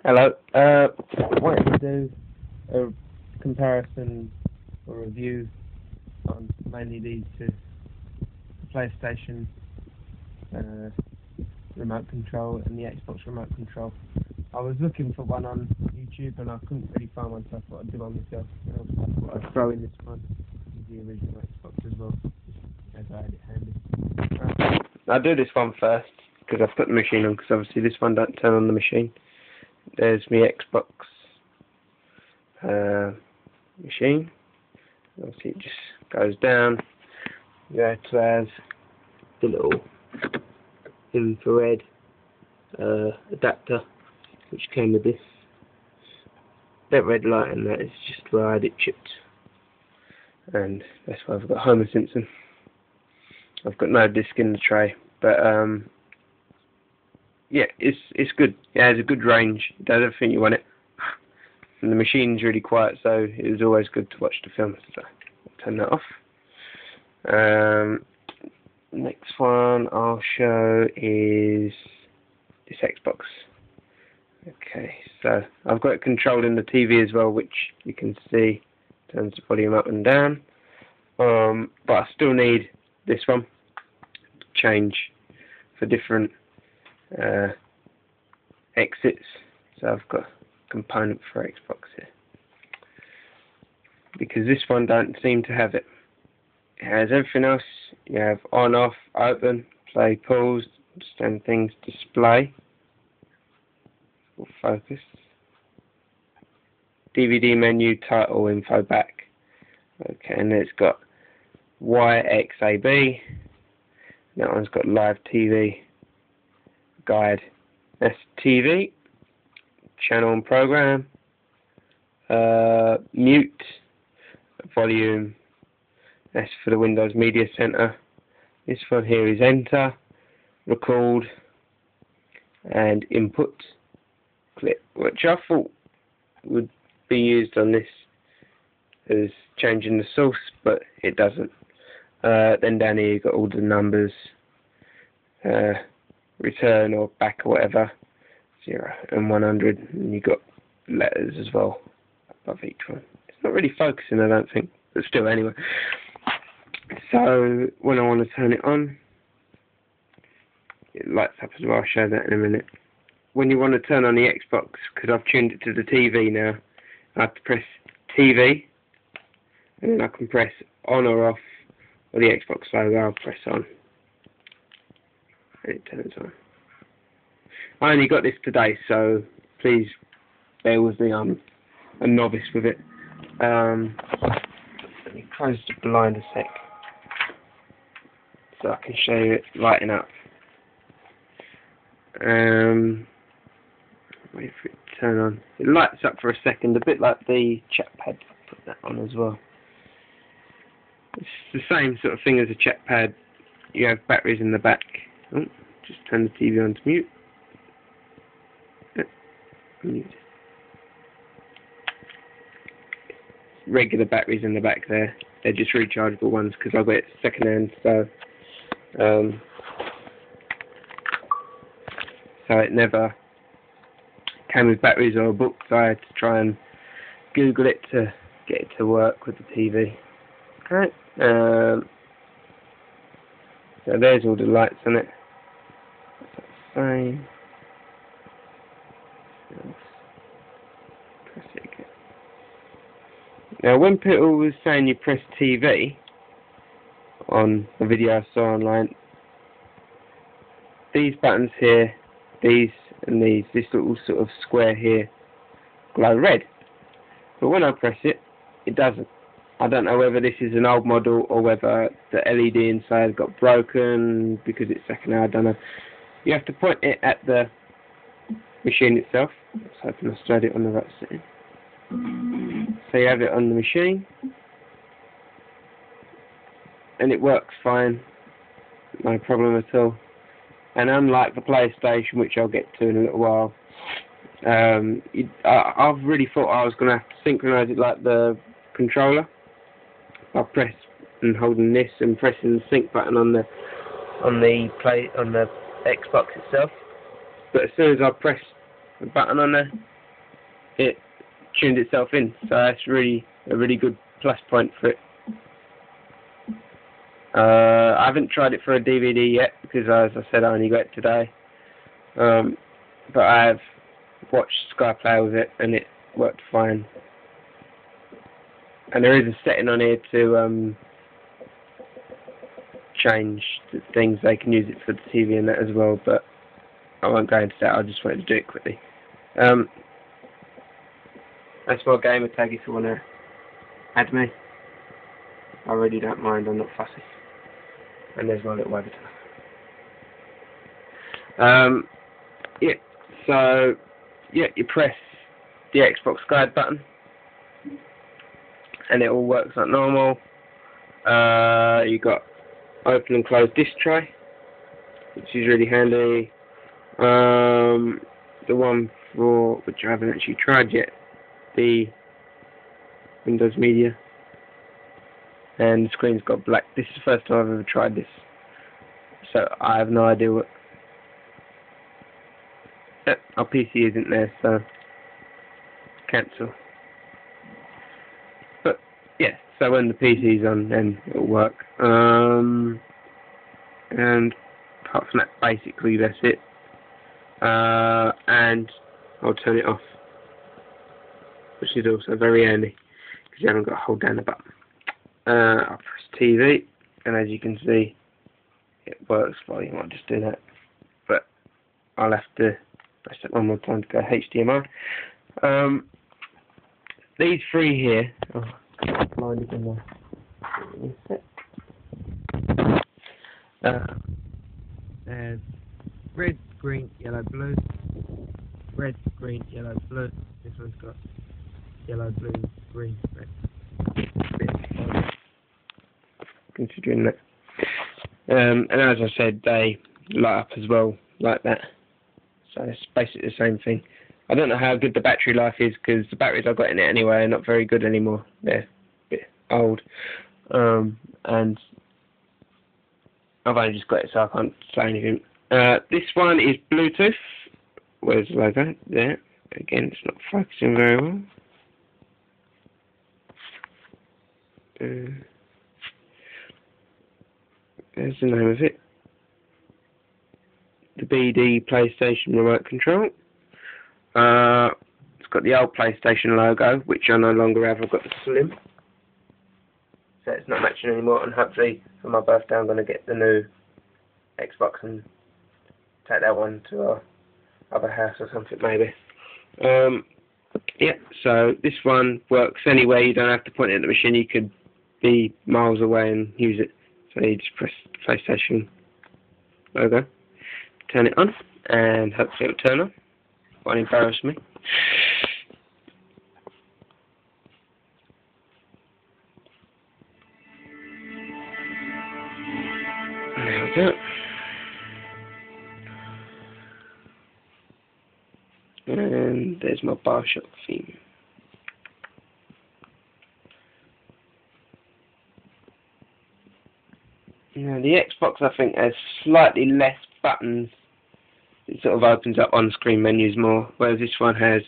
Hello. I wanted to do a comparison or review on mainly these two, the PlayStation remote control and the Xbox remote control. I was looking for one on YouTube and I couldn't really find one, so I thought I'd do one myself. And also I thought I'd throw in this one with the original Xbox as well, as I had it handy. I'll do this one first because I've put the machine on, because obviously this one don't turn on the machine. There's my Xbox machine. Obviously it just goes down. You have to have the little infrared adapter which came with this. That red light and that is just where I had it chipped, and that's why I've got Homer Simpson. I've got no disc in the tray, but yeah, it's good. It has a good range. It does everything you want it. And the machine's really quiet, so it was always good to watch the film. So I'll turn that off. Next one I'll show is this Xbox. Okay, so I've got it controlling the TV as well, which you can see turns the volume up and down. But I still need this one to change for different exits. So I've got a component for Xbox here, because this one don't seem to have it. It has everything else. You have on, off, open, play, pause, understand things, display, or focus, DVD menu, title, info, back. Okay, and then it's got Y, X, A, B. That one's got live TV, guide, that's TV, channel and program, mute, volume, that's for the Windows Media Center. This one here is enter, record, and input clip, which I thought would be used on this as changing the source, but it doesn't. Then down here you've got all the numbers, return or back or whatever, 0 and 100, and you've got letters as well above each one. It's not really focusing, I don't think, but still, anyway. So when I want to turn it on, it lights up as well. I'll show that in a minute. When you want to turn on the Xbox, because I've tuned it to the TV now, I have to press TV, and then I can press on or off, or the Xbox logo, I'll press on, and it turns on. I only got this today, so please bear with me, I'm a novice with it. Let me close the blind a sec, so I can show you it lighting up. Wait for it to turn on. It lights up for a second, a bit like the chat pad. I'll put that on as well. It's the same sort of thing as a chat pad. You have batteries in the back. Oh, just turn the TV on to mute. Mute. Regular batteries in the back there. They're just rechargeable ones because I got it second hand, so it never came with batteries or a book, so I had to try and Google it to get it to work with the TV. Okay, so there's all the lights on it. That's the same. Press it again. Now, when people was saying you press TV on the video I saw online, these buttons here, these and these, this little sort of square here, glow red. But when I press it, it doesn't. I don't know whether this is an old model or whether the LED inside got broken because it's second hand, I don't know. You have to point it at the machine itself. Let's hope I started it on the right setting. So you have it on the machine, and it works fine, no problem at all. And unlike the PlayStation, which I'll get to in a little while, I've really thought I was going to have to synchronise it like the controller. I press and holding this and pressing the sync button on the Xbox itself. But as soon as I press the button on there, it tuned itself in. So that's really a really good plus point for it. I haven't tried it for a DVD yet because, as I said, I only got it today. But I have watched Sky Play with it, and it worked fine. And there is a setting on here to change the things. They can use it for the TV and that as well, but I won't go into that. I just wanted to do it quickly. That's my gamer tag if you want to add me. I really don't mind, I'm not fussy. And there's my little avatar. Yeah, so, yeah, you press the Xbox Guide button and it all works like normal. You got open and close disk tray, which is really handy. The one for which I haven't actually tried yet, the Windows Media, and the screen's got black. This is the first time I've ever tried this, so I have no idea what. Our PC isn't there, so cancel. But yeah, so when the PC's on, then it'll work. And apart from that, basically that's it. And I'll turn it off, which is also very handy because you haven't got to hold down the button. I'll press TV, and as you can see, it works. Well, you might just do that, but I'll have to press it one more time to go HDMI. These three here, blinded in there. There's red, green, yellow, blue. Red, green, yellow, blue. This one's got yellow, blue, green, red. Considering that. And as I said, they light up as well, like that. So it's basically the same thing. I don't know how good the battery life is because the batteries I've got in it anyway are not very good anymore. They're a bit old. And I've only just got it, so I can't say anything. This one is Bluetooth. Where's the logo? There. Again, it's not focusing very well. There's the name of it. The BD PlayStation Remote Control. It's got the old PlayStation logo, which I no longer have. I've got the Slim. So it's not matching anymore, and hopefully for my birthday I'm going to get the new Xbox and take that one to our other house or something maybe. Yeah, so this one works anywhere. You don't have to point it at the machine. You could be miles away and use it. So you just press the PlayStation logo, turn it on, and hopefully it'll turn on. Won't embarrass me. There we go. And there's my Bioshock theme. Now the Xbox I think has slightly less buttons. It sort of opens up on-screen menus more, whereas this one has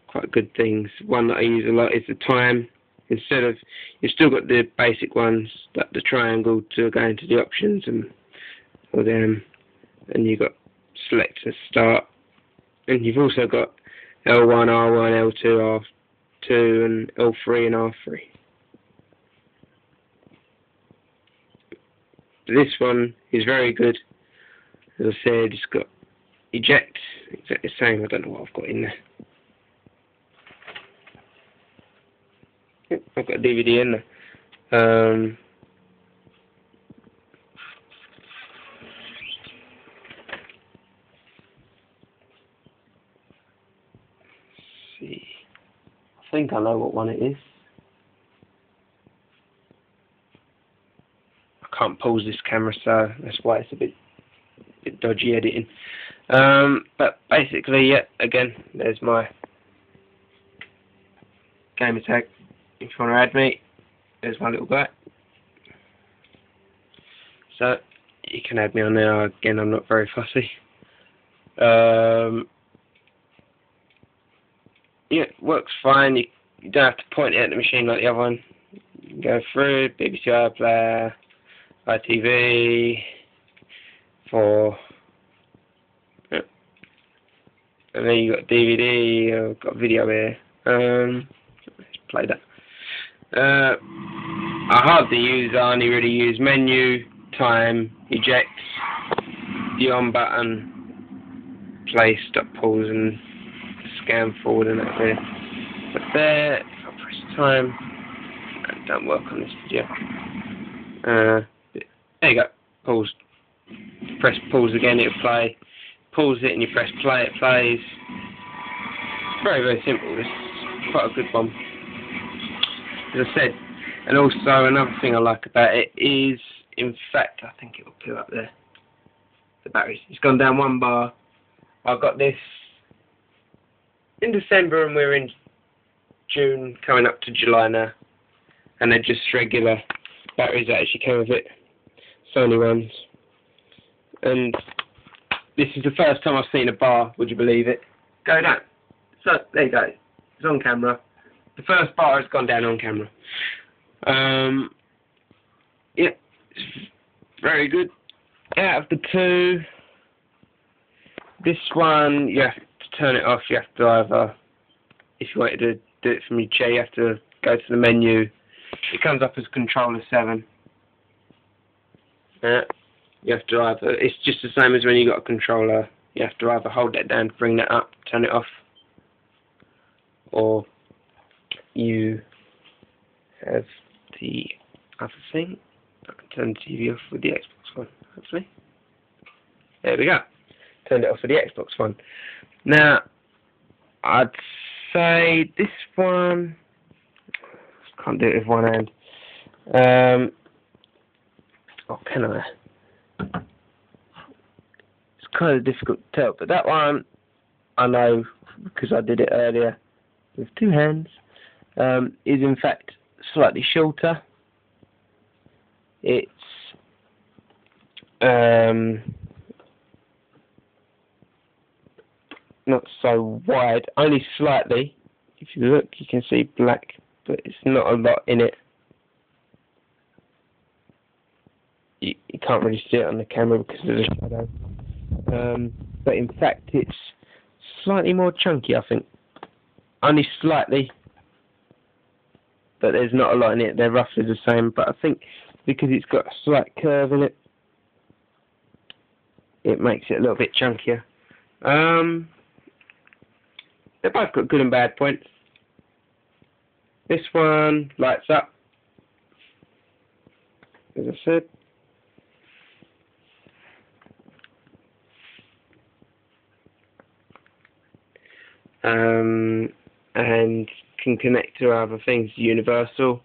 quite good things. One that I use a lot is the time. Instead of, you've still got the basic ones, like the triangle to go into the options and all them, and you've got select to start, and you've also got L1, R1, L2, R2, and L3 and R3. This one is very good. As I said, it's got eject, exactly the same. I don't know what I've got in there. Yep, I've got a DVD in there. Let's see. I think I know what one it is. I can't pause this camera, so that's why it's a bit dodgy editing. But basically, yeah, again, there's my gamer tag. If you want to add me, there's my little guy. So you can add me on there. Again, I'm not very fussy. yeah, works fine. You don't have to point it at the machine like the other one. You can go through BBC iPlayer, ITV, for, yeah. And then you got DVD. Got video here. Let's play that. I hardly use. I only really use menu, time, eject, the on button, play, stop, pause, and scan forward, and that's it. But there, if I press time, it don't work on this video. There you go. Pause. Press pause again, it'll play. Pause it and you press play, it plays. Very, very simple. This is quite a good one. As I said, and also another thing I like about it is, in fact, I think it will put up there. The batteries. It's gone down 1 bar. I got this in December and we're in June, coming up to July now. And they're just regular batteries that actually came with it. Sony ones. And this is the first time I've seen a bar, would you believe it? Go down. So, there you go. It's on camera. The first bar has gone down on camera. Yeah, it's very good. Out of the two, this one, you have to turn it off. You have to either, if you wanted to do it from your chair, you have to go to the menu. It comes up as controller 7. You have to either, it's just the same as when you got a controller. You have to either hold that down to bring that up, turn it off, or you have the other thing. I can turn the TV off with the Xbox One, hopefully. There we go. Turned it off with the Xbox One. Now, I'd say this one, can't do it with one hand. Or can I? It's kind of difficult to tell, but that one I know because I did it earlier with 2 hands. Is in fact slightly shorter. It's not so wide, only slightly. If you look, you can see black, but it's not a lot in it. You can't really see it on the camera because of the shadow. But in fact, it's slightly more chunky, I think. Only slightly. But there's not a lot in it. They're roughly the same. But I think because it's got a slight curve in it, it makes it a little bit chunkier. They've both got good and bad points. This one lights up, as I said. And can connect to other things, universal.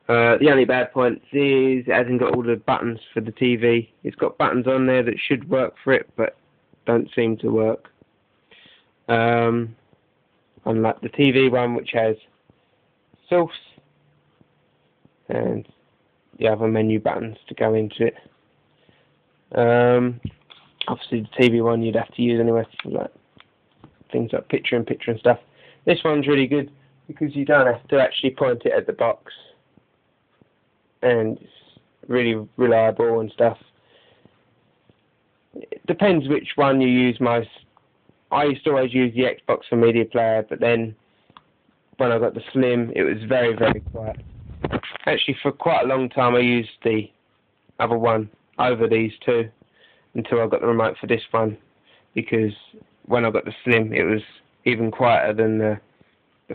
The only bad point is it hasn't got all the buttons for the TV. It's got buttons on there that should work for it, but don't seem to work. Unlike the TV one, which has source and the other menu buttons to go into it. Obviously, the TV one you'd have to use anyway for like things like picture-in-picture and stuff. This one's really good because you don't have to actually point it at the box, and it's really reliable and stuff. It depends which one you use most. I used to always use the Xbox for media player, but then when I got the Slim, it was very, very quiet. Actually, for quite a long time, I used the other one over these two until I got the remote for this one, because when I got the Slim, it was even quieter than the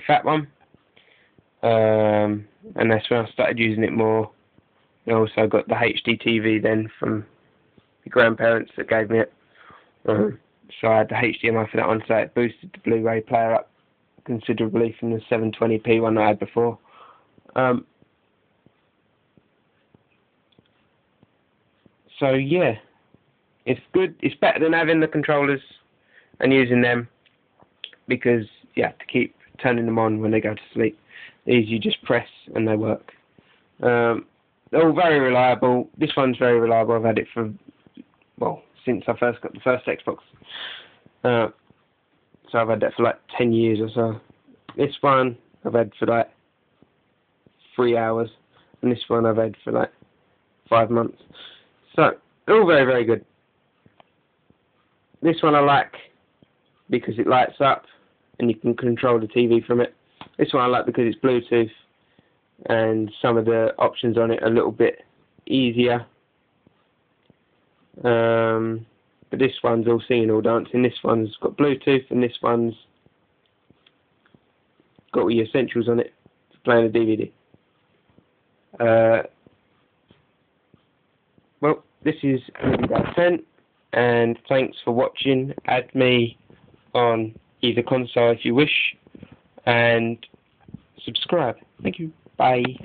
fat one. And that's when I started using it more. I also got the HD TV then from the grandparents that gave me it. So I had the HDMI for that one, so it boosted the Blu-ray player up considerably from the 720p one I had before. So yeah, it's good. It's better than having the controllers and using them, because you have to keep turning them on when they go to sleep. These you just press and they work. They're all very reliable. This one's very reliable. I've had it for, well, since I first got the first Xbox. So I've had that for like 10 years or so. This one I've had for like 3 hours, and this one I've had for like 5 months. So, they're all very, very good. This one I like because it lights up and you can control the TV from it. This one I like because it's Bluetooth and some of the options on it are a little bit easier. But this one's all singing, all dancing. This one's got Bluetooth, and this one's got all your essentials on it for playing a DVD. Well, this is 11 out of 10, and thanks for watching. Add me on either console if you wish, and subscribe. Thank you. Bye.